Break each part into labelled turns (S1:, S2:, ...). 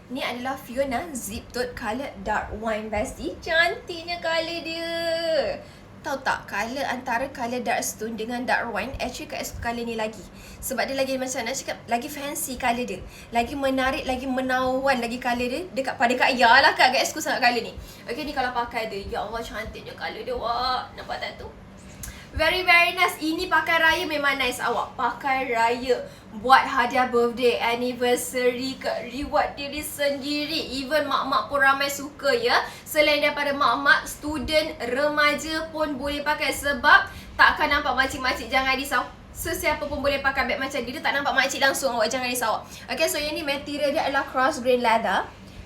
S1: Ni adalah Fiona Zip Tote Colour Dark Wine Bestie. Cantiknya colour dia. Tahu tak, colour antara colour Dark Stone dengan Dark Wine, actually Kak suka colour ni lagi. Sebab dia lagi macam nak cakap, lagi fancy colour dia. Lagi menarik, lagi menawan lagi colour dia dekat pada Kak Ya lah Kak. Kak suka sangat colour ni. Okay, ni kalau pakai dia, ya Allah cantiknya colour dia. Wah, nampak tak tu? Very nice. Ini pakai raya memang nice awak. Pakai raya, buat hadiah birthday, anniversary, reward diri sendiri. Even mak-mak pun ramai suka ya. Selain daripada mak-mak, student, remaja pun boleh pakai. Sebab takkan nampak makcik-makcik, jangan risau. Sesiapa pun boleh pakai beg macam dia. Tak nampak makcik langsung awak, jangan risau. Okay, so yang ni material dia adalah cross grain leather.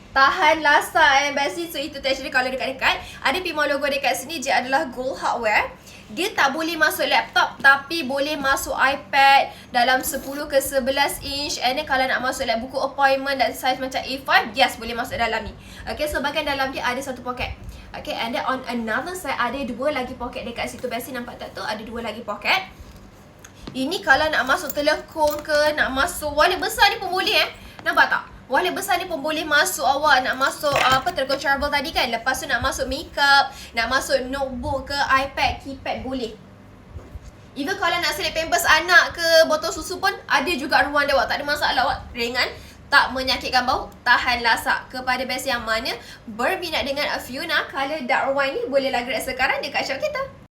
S1: Tahan lasak Bestie. So itu actually kalau dekat-dekat ada Pima logo dekat sini. Dia adalah gold hardware. Dia tak boleh masuk laptop, tapi boleh masuk iPad dalam 10 ke 11 inch. And then kalau nak masuk like buku appointment dan size macam A5, yes, boleh masuk dalam ni. Okay, so bahagian dalam dia ada satu poket. Okay, and then on another side ada dua lagi poket dekat situ. Bestie nampak tak tu? Ada dua lagi poket. Ini kalau nak masuk telekung ke, nak masuk wallet besar ni pun boleh Nampak tak? Wallet besar ni pun boleh masuk awak. Nak masuk telekung travel tadi kan. Lepas tu nak masuk makeup, nak masuk notebook ke, iPad, keypad boleh. Even kalau nak select pampers anak ke, botol susu pun ada juga ruang dia awak. Tak ada masalah awak. Ringan, tak menyakitkan bau, tahan lasak. Kepada Bestie yang mana berminat dengan Fiona colour dark wine ni, bolehlah grab sekarang dekat shop kita.